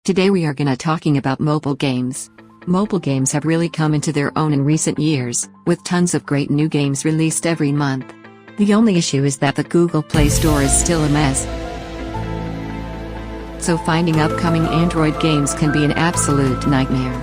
Today we are gonna talking about mobile games. Mobile games have really come into their own in recent years, with tons of great new games released every month. The only issue is that the Google Play Store is still a mess. So finding upcoming Android games can be an absolute nightmare.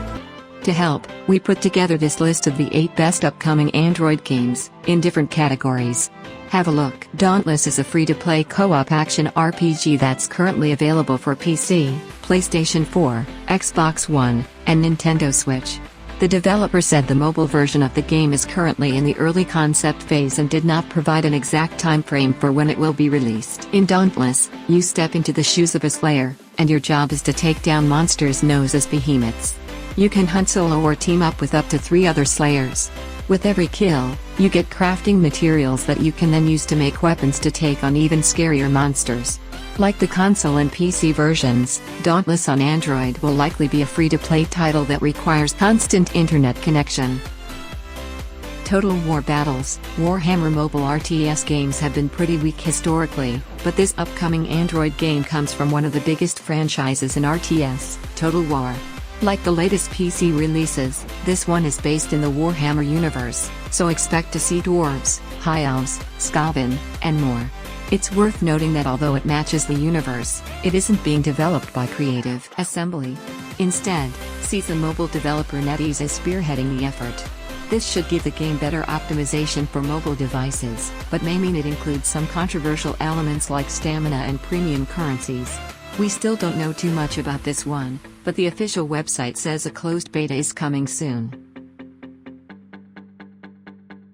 To help, we put together this list of the 8 best upcoming Android games, in different categories. Have a look. Dauntless is a free-to-play co-op action RPG that's currently available for PC, PlayStation 4, Xbox One, and Nintendo Switch. The developer said the mobile version of the game is currently in the early concept phase and did not provide an exact time frame for when it will be released. In Dauntless, you step into the shoes of a slayer, and your job is to take down monsters known as behemoths. You can hunt solo or team up with up to 3 other slayers. With every kill, you get crafting materials that you can then use to make weapons to take on even scarier monsters. Like the console and PC versions, Dauntless on Android will likely be a free-to-play title that requires constant internet connection. Total War Battles. Warhammer mobile RTS games have been pretty weak historically, but this upcoming Android game comes from one of the biggest franchises in RTS, Total War. Like the latest PC releases, this one is based in the Warhammer universe, so expect to see dwarves, high elves, skaven, and more. It's worth noting that although it matches the universe, it isn't being developed by Creative Assembly. Instead, seasoned mobile developer NetEase is spearheading the effort. This should give the game better optimization for mobile devices, but may mean it includes some controversial elements like stamina and premium currencies. We still don't know too much about this one, but the official website says a closed beta is coming soon.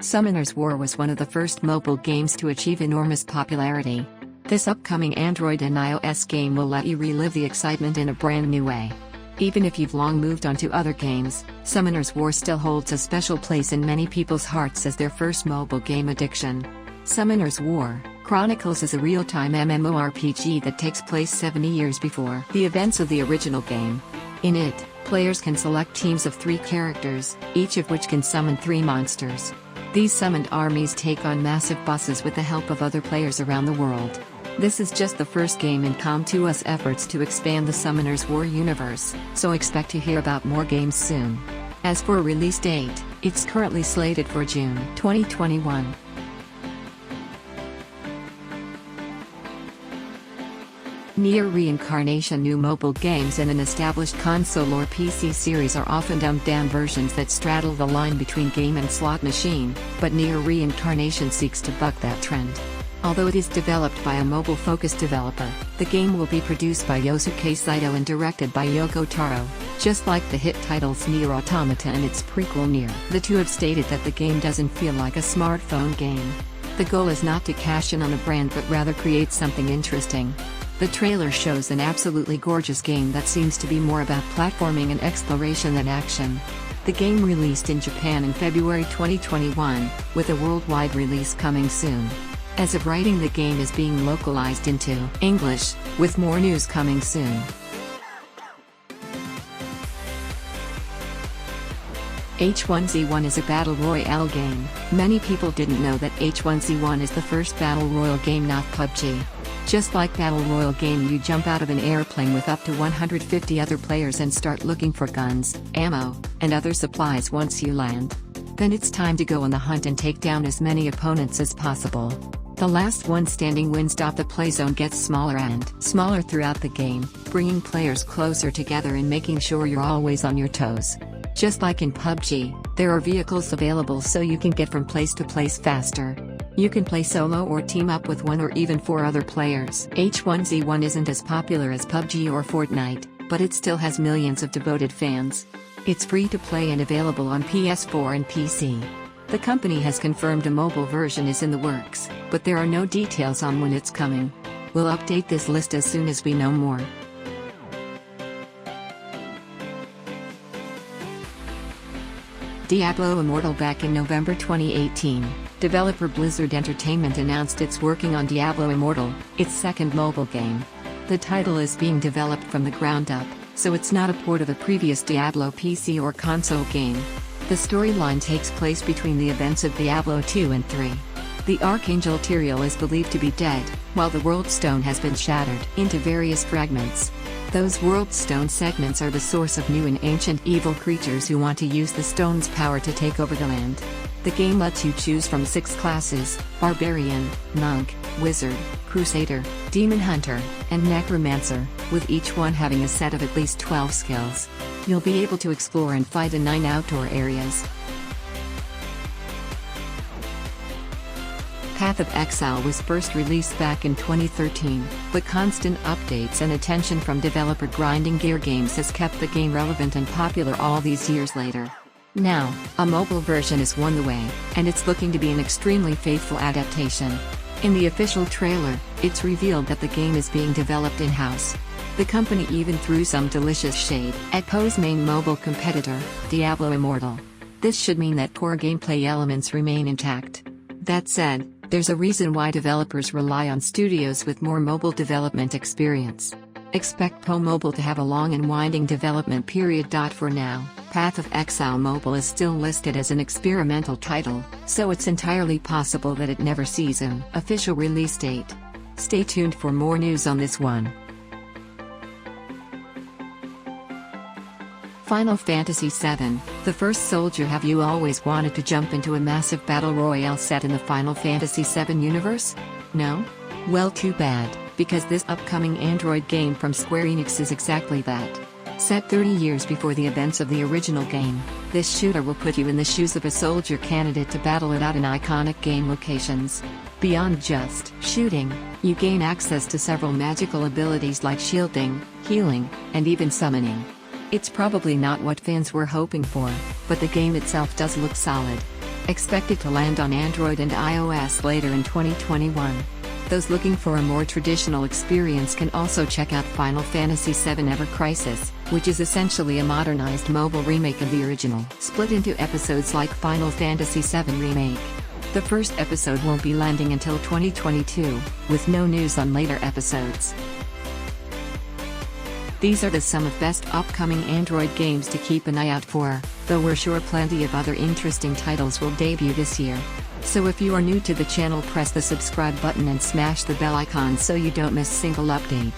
Summoner's War was one of the first mobile games to achieve enormous popularity. This upcoming Android and iOS game will let you relive the excitement in a brand new way. Even if you've long moved on to other games, Summoner's War still holds a special place in many people's hearts as their first mobile game addiction. Summoner's War Chronicles is a real-time MMORPG that takes place 70 years before the events of the original game. In it, players can select teams of 3 characters, each of which can summon 3 monsters. These summoned armies take on massive bosses with the help of other players around the world. This is just the first game in Com2's efforts to expand the Summoner's War universe, so expect to hear about more games soon. As for a release date, it's currently slated for June 2021. Nier Reincarnation. New mobile games in an established console or PC series are often dumbed-down versions that straddle the line between game and slot machine, but Nier Reincarnation seeks to buck that trend. Although it is developed by a mobile-focused developer, the game will be produced by Yosuke Saito and directed by Yoko Taro, just like the hit titles Nier Automata and its prequel Nier. The two have stated that the game doesn't feel like a smartphone game. The goal is not to cash in on a brand but rather create something interesting. The trailer shows an absolutely gorgeous game that seems to be more about platforming and exploration than action. The game released in Japan in February 2021, with a worldwide release coming soon. As of writing, the game is being localized into English, with more news coming soon. H1Z1 is a battle royale game. Many people didn't know that H1Z1 is the first battle royale game, not PUBG. Just like battle royale game, you jump out of an airplane with up to 150 other players and start looking for guns, ammo, and other supplies once you land. Then it's time to go on the hunt and take down as many opponents as possible. The last one standing wins. The play zone gets smaller and smaller throughout the game, bringing players closer together and making sure you're always on your toes. Just like in PUBG, there are vehicles available so you can get from place to place faster. You can play solo or team up with 1 or even 4 other players. H1Z1 isn't as popular as PUBG or Fortnite, but it still has millions of devoted fans. It's free to play and available on PS4 and PC. The company has confirmed a mobile version is in the works, but there are no details on when it's coming. We'll update this list as soon as we know more. Diablo Immortal. Back in November 2018, developer Blizzard Entertainment announced it's working on Diablo Immortal, its second mobile game. The title is being developed from the ground up, so it's not a port of a previous Diablo PC or console game. The storyline takes place between the events of Diablo 2 and 3. The Archangel Tyrael is believed to be dead, while the World Stone has been shattered into various fragments. Those world stone segments are the source of new and ancient evil creatures who want to use the stone's power to take over the land. The game lets you choose from 6 classes: Barbarian, Monk, Wizard, Crusader, Demon Hunter, and Necromancer, with each one having a set of at least 12 skills. You'll be able to explore and fight in 9 outdoor areas. Path of Exile was first released back in 2013, but constant updates and attention from developer Grinding Gear Games has kept the game relevant and popular all these years later. Now, a mobile version is on the way, and it's looking to be an extremely faithful adaptation. In the official trailer, it's revealed that the game is being developed in-house. The company even threw some delicious shade at Poe's main mobile competitor, Diablo Immortal. This should mean that core gameplay elements remain intact. That said, there's a reason why developers rely on studios with more mobile development experience. Expect Poe Mobile to have a long and winding development period. For now, Path of Exile Mobile is still listed as an experimental title, so it's entirely possible that it never sees an official release date. Stay tuned for more news on this one. Final Fantasy VII, The First Soldier. Have you always wanted to jump into a massive battle royale set in the Final Fantasy VII universe? No? Well, too bad, because this upcoming Android game from Square Enix is exactly that. Set 30 years before the events of the original game, this shooter will put you in the shoes of a soldier candidate to battle it out in iconic game locations. Beyond just shooting, you gain access to several magical abilities like shielding, healing, and even summoning. It's probably not what fans were hoping for, but the game itself does look solid. Expected to land on Android and iOS later in 2021. Those looking for a more traditional experience can also check out Final Fantasy VII Ever Crisis, which is essentially a modernized mobile remake of the original, split into episodes like Final Fantasy VII Remake. The first episode won't be landing until 2022, with no news on later episodes. These are some of best upcoming Android games to keep an eye out for, though we're sure plenty of other interesting titles will debut this year. So if you are new to the channel, press the subscribe button and smash the bell icon so you don't miss a single update.